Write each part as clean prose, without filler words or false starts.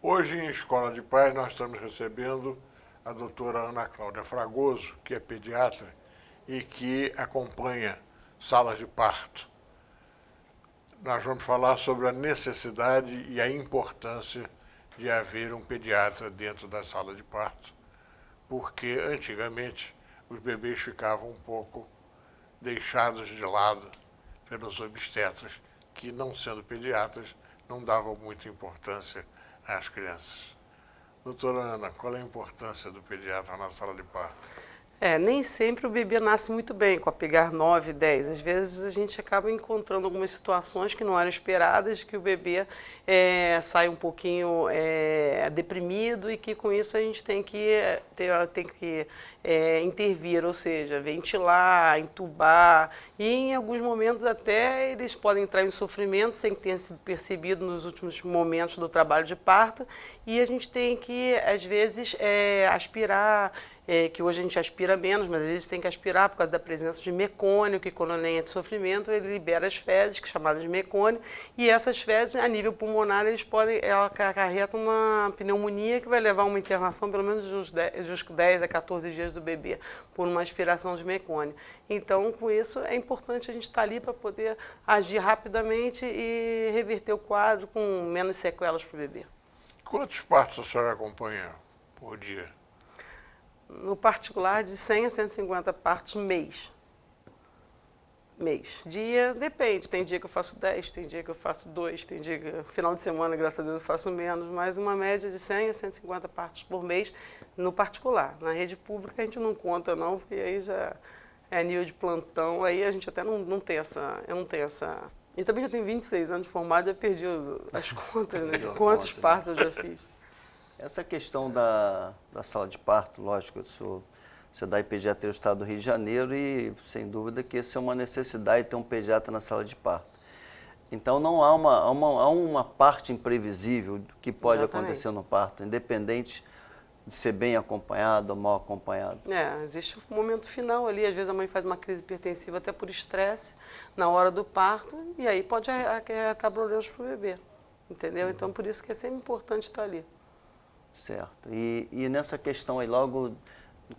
Hoje, em Escola de Paz, nós estamos recebendo a doutora Ana Cláudia Fragoso, que é pediatra e que acompanha salas de parto. Nós vamos falar sobre a necessidade e a importância de haver um pediatra dentro da sala de parto, porque antigamente os bebês ficavam um pouco deixados de lado pelos obstetras, que, não sendo pediatras, não davam muita importância às crianças. Doutora Ana, qual é a importância do pediatra na sala de parto? Nem sempre o bebê nasce muito bem, com a pegar 9, 10. Às vezes a gente acaba encontrando algumas situações que não eram esperadas, que o bebê sai um pouquinho deprimido e que com isso a gente tem que intervir, ou seja, ventilar, entubar e em alguns momentos até eles podem entrar em sofrimento sem ter sido percebido nos últimos momentos do trabalho de parto e a gente tem que, às vezes, aspirar, que hoje a gente aspira menos, mas às vezes tem que aspirar por causa da presença de mecônio, que quando nem é de sofrimento, ele libera as fezes, que é chamada de mecônio, e essas fezes, a nível pulmonar, ela acarreta uma pneumonia que vai levar a uma internação pelo menos uns 10 a 14 dias do bebê, por uma aspiração de mecônio. Então, com isso, é importante a gente estar ali para poder agir rapidamente e reverter o quadro com menos sequelas para o bebê. Quantos partos a senhora acompanha por dia? No particular, de 100 a 150 partos mês. Dia, depende. Tem dia que eu faço 10, tem dia que eu faço 2, tem dia que final de semana, graças a Deus, eu faço menos, mas uma média de 100 a 150 partos por mês no particular. Na rede pública a gente não conta não, porque aí já é nível de plantão, aí a gente até não tem essa... Eu não tenho essa... E também já tenho 26 anos de formado e já perdi as contas, né? De quantos partos eu já fiz. Essa questão da sala de parto, lógico, você dá pediatria do estado do Rio de Janeiro e, sem dúvida, que isso é uma necessidade ter um pediatra na sala de parto. Então, não há uma parte imprevisível do que pode acontecer no parto, independente de ser bem acompanhado ou mal acompanhado. Existe um momento final ali, às vezes a mãe faz uma crise hipertensiva até por estresse na hora do parto e aí pode acarretar problemas para o bebê, entendeu? Então, por isso que é sempre importante estar ali. Certo. E nessa questão aí, logo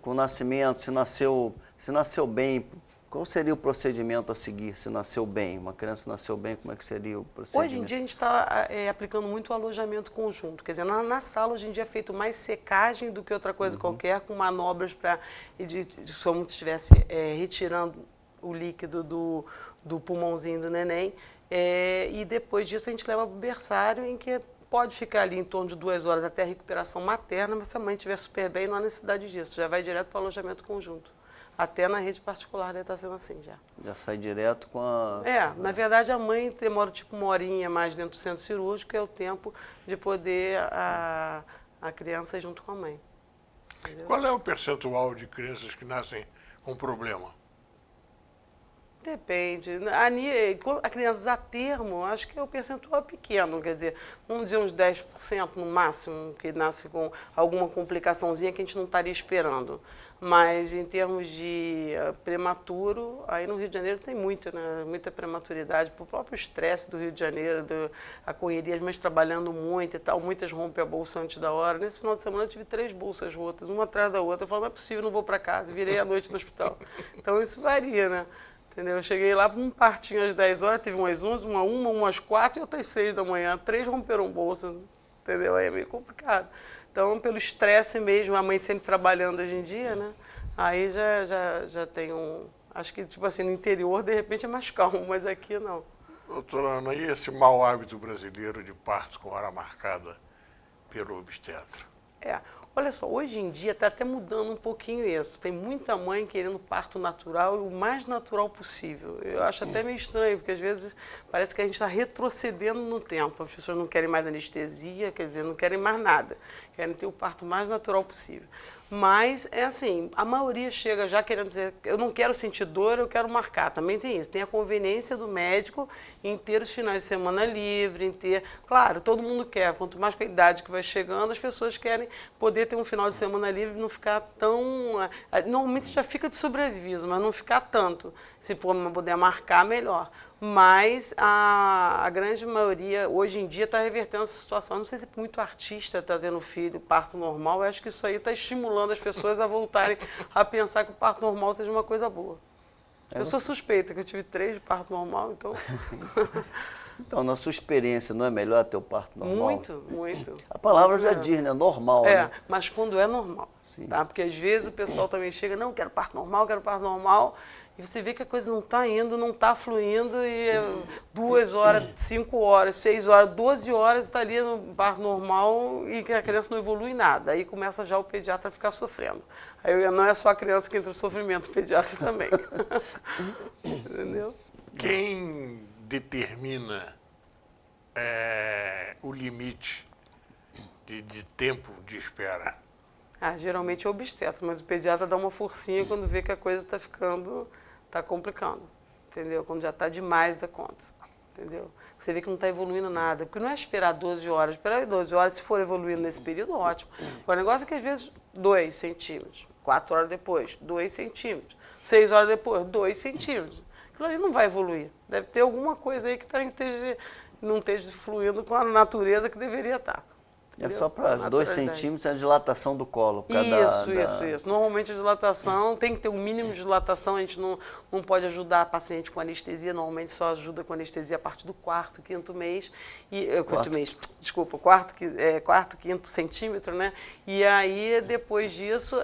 com o nascimento, se nasceu bem, qual seria o procedimento a seguir se nasceu bem? Uma criança nasceu bem, como é que seria o procedimento? Hoje em dia a gente está aplicando muito o alojamento conjunto, quer dizer, na sala hoje em dia é feito mais secagem do que outra coisa qualquer, com manobras para, como se estivesse retirando o líquido do pulmãozinho do neném, e depois disso a gente leva para o berçário, em que pode ficar ali em torno de 2 horas até a recuperação materna, mas se a mãe estiver super bem, não há necessidade disso, já vai direto para o alojamento conjunto. Até na rede particular deve estar sendo assim já. Já sai direto com a... Na verdade a mãe demora tipo uma horinha mais dentro do centro cirúrgico, que é o tempo de poder a criança ir junto com a mãe. Entendeu? Qual é o percentual de crianças que nascem com problema? Depende. A criança a termo, acho que o percentual é pequeno, quer dizer, vamos dizer uns 10% no máximo, que nasce com alguma complicaçãozinha que a gente não estaria esperando. Mas em termos de prematuro, aí no Rio de Janeiro tem muita prematuridade, por próprio estresse do Rio de Janeiro, a correria, as mães trabalhando muito e tal, muitas rompem a bolsa antes da hora. Nesse final de semana eu tive 3 bolsas rotas, uma atrás da outra. Eu falei, não é possível, não vou para casa, virei à noite no hospital. Então isso varia, né? Entendeu? Eu cheguei lá para um partinho às 10 horas, teve umas 11, umas 4 e outras 6 da manhã. 3 romperam bolsa, entendeu? Aí é meio complicado. Então, pelo estresse mesmo, a mãe sempre trabalhando hoje em dia, né? Aí já tem um... Acho que, tipo assim, no interior, de repente, é mais calmo, mas aqui não. Doutora Ana, e esse mau hábito brasileiro de parto com hora marcada pelo obstetra? Olha só, hoje em dia está até mudando um pouquinho isso. Tem muita mãe querendo parto natural e o mais natural possível. Eu acho até meio estranho, porque às vezes parece que a gente está retrocedendo no tempo. As pessoas não querem mais anestesia, quer dizer, não querem mais nada. Querem ter o parto mais natural possível. Mas, é assim, a maioria chega já querendo dizer, eu não quero sentir dor, eu quero marcar. Também tem isso. Tem a conveniência do médico em ter os finais de semana livre, em ter... Claro, todo mundo quer. Quanto mais com a idade que vai chegando, as pessoas querem poder ter um final de semana livre e não ficar tão... Normalmente já fica de sobreaviso, mas não ficar tanto. Se puder marcar, melhor. Mas a grande maioria, hoje em dia, está revertendo essa situação. Não sei se muito artista está tendo filho, parto normal. Eu acho que isso aí está estimulando as pessoas a voltarem a pensar que o parto normal seja uma coisa boa. Eu sou suspeita, que eu tive 3 de parto normal, então... Então, na sua experiência, não é melhor ter o parto normal? Muito, muito. A palavra muito já melhor. diz, né? Normal, É, né? mas quando é normal, tá? Porque às vezes o pessoal também chega, não, quero parto normal, e você vê que a coisa não está indo, não está fluindo, e 2 horas, 5 horas, 6 horas, 12 horas está ali no parto normal e que a criança não evolui nada. Aí começa já o pediatra a ficar sofrendo. Aí não é só a criança que entra no sofrimento, o pediatra também. Entendeu? Quem determina o limite de tempo de espera? Geralmente é o obstetra, mas o pediatra dá uma forcinha quando vê que a coisa está complicando, entendeu? Quando já está demais da conta, entendeu? Você vê que não está evoluindo nada, porque não é esperar 12 horas, esperar 12 horas, se for evoluindo nesse período, ótimo. O negócio é que às vezes 2 centímetros, 4 horas depois, 2 centímetros, 6 horas depois, 2 centímetros. Aquilo ali não vai evoluir, deve ter alguma coisa aí que não esteja fluindo com a natureza que deveria estar. É só para 2 centímetros a dilatação do colo. Isso. Normalmente a dilatação tem que ter um mínimo de dilatação, a gente não pode ajudar a paciente com anestesia, normalmente só ajuda com anestesia a partir do 4º, 5º mês, quarto, 5º centímetro, né? E aí depois disso,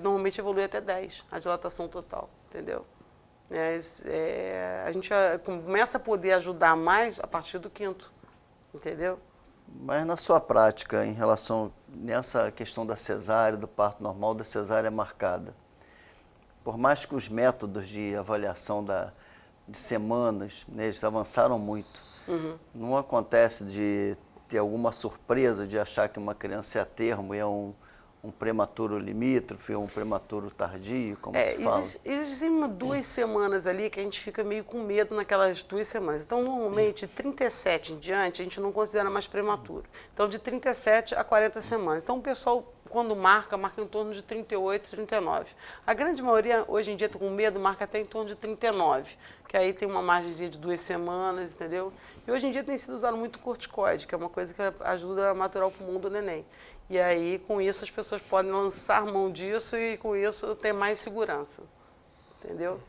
normalmente evolui até 10, a dilatação total, entendeu? A gente começa a poder ajudar mais a partir do 5º, entendeu? Mas na sua prática, em relação nessa questão da cesárea, do parto normal, da cesárea marcada, por mais que os métodos de avaliação de semanas, né, eles avançaram muito, não acontece de ter alguma surpresa de achar que uma criança é a termo e é um prematuro limítrofe, um prematuro tardio, como se fala? Existem 2 semanas ali que a gente fica meio com medo naquelas 2 semanas. Então, normalmente, de 37 em diante, a gente não considera mais prematuro. Então, de 37 a 40 semanas. Então, o pessoal, quando marca em torno de 38, 39. A grande maioria, hoje em dia, com medo, marca até em torno de 39, que aí tem uma margem de 2 semanas, entendeu? E hoje em dia tem sido usado muito corticoide, que é uma coisa que ajuda a maturar o pulmão do neném. E aí, com isso, as pessoas podem lançar mão disso e, com isso, ter mais segurança. Entendeu?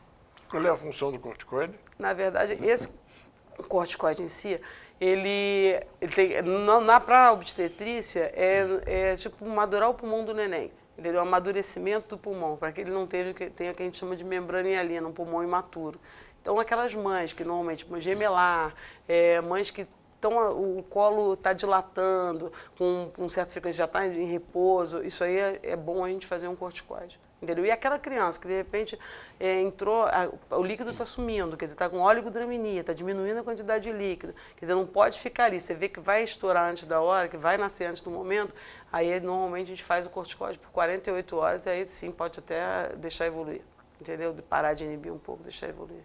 Qual é a função do corticoide? Na verdade, esse corticoide em si, ele tem, para a obstetrícia, é tipo madurar o pulmão do neném. Entendeu? O amadurecimento do pulmão, para que ele não tenha o que a gente chama de membrana hialina, um pulmão imaturo. Então, aquelas mães que normalmente, gemelar, mães que o colo está dilatando, com certa frequência já está em repouso, isso aí é bom a gente fazer um corticoide. Entendeu? E aquela criança que de repente entrou, o líquido está sumindo, quer dizer, está com oligodramia, está diminuindo a quantidade de líquido, quer dizer, não pode ficar ali, você vê que vai estourar antes da hora, que vai nascer antes do momento, aí normalmente a gente faz o corticoide por 48 horas e aí sim pode até deixar evoluir, entendeu? Parar de inibir um pouco, deixar evoluir.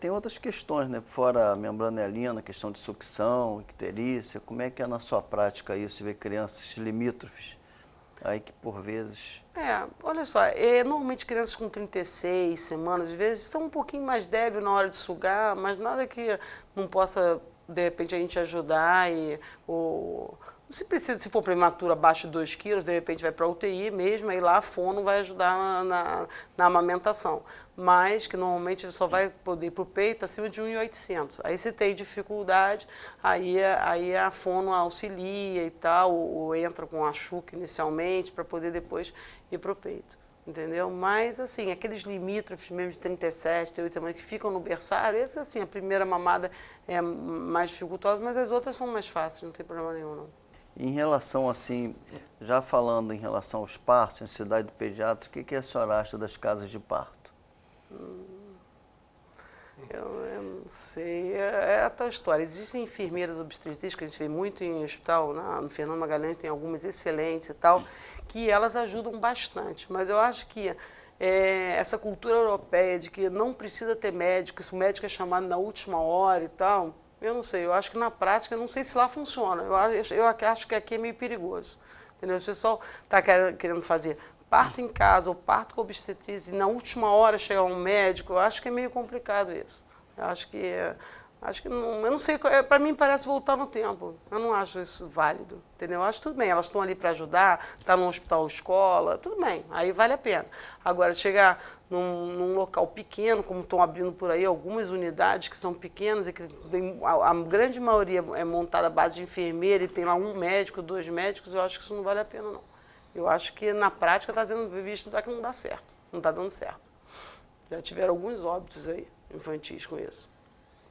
Tem outras questões, né? Fora a membrana hialina, questão de sucção, icterícia, como é que é na sua prática isso, ver crianças limítrofes, aí que por vezes... Olha só, normalmente crianças com 36 semanas, às vezes estão um pouquinho mais débeis na hora de sugar, mas nada que não possa, de repente, a gente ajudar se for prematuro abaixo de 2 quilos, de repente vai para a UTI mesmo, aí lá a fono vai ajudar na amamentação. Mas que normalmente só vai poder ir para o peito acima de 1.800. Aí se tem dificuldade, aí a fono auxilia e tal, ou entra com a chuca inicialmente para poder depois ir para o peito. Entendeu? Mas, assim, aqueles limítrofes mesmo de 37, 38 semanas que ficam no berçário, esses, assim, a primeira mamada é mais dificultosa, mas as outras são mais fáceis, não tem problema nenhum, não. Em relação, assim, já falando em relação aos partos, necessidade do pediatra, o que a senhora acha das casas de parto? Eu não sei, é a tal história. Existem enfermeiras obstetrícias, que a gente vê muito em hospital, no Fernando Magalhães tem algumas excelentes e tal, que elas ajudam bastante, mas eu acho que essa cultura europeia de que não precisa ter médico, se o médico é chamado na última hora e tal, eu não sei, eu acho que na prática, eu não sei se lá funciona, eu acho que aqui é meio perigoso, entendeu? O pessoal está querendo fazer parto em casa ou parto com obstetriz e na última hora chegar um médico, eu acho que é meio complicado isso, Acho que não, eu não sei, para mim parece voltar no tempo. Eu não acho isso válido, entendeu? Eu acho tudo bem, elas estão ali para ajudar, tá num hospital escola, tudo bem, aí vale a pena. Agora, chegar num local pequeno, como estão abrindo por aí, algumas unidades que são pequenas e que a grande maioria é montada à base de enfermeira e tem lá um médico, 2 médicos, eu acho que isso não vale a pena, não. Eu acho que na prática está sendo visto que não dá certo, não está dando certo. Já tiveram alguns óbitos aí, infantis com isso.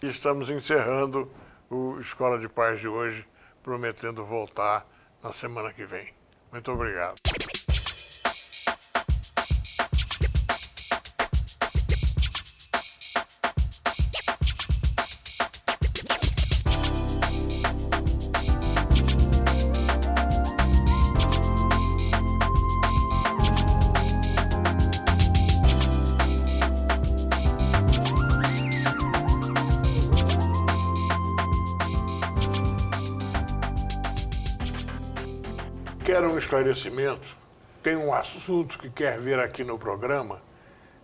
E estamos encerrando o Escola de Paz de hoje, prometendo voltar na semana que vem. Muito obrigado. Quer um esclarecimento? Tem um assunto que quer ver aqui no programa?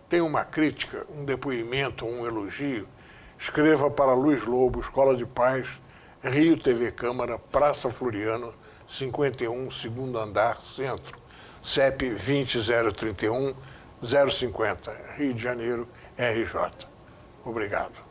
Tem uma crítica, um depoimento, um elogio? Escreva para Luiz Lobo, Escola de Paz, Rio TV Câmara, Praça Floriano, 51, segundo andar, Centro, CEP 20031 050, Rio de Janeiro, RJ. Obrigado.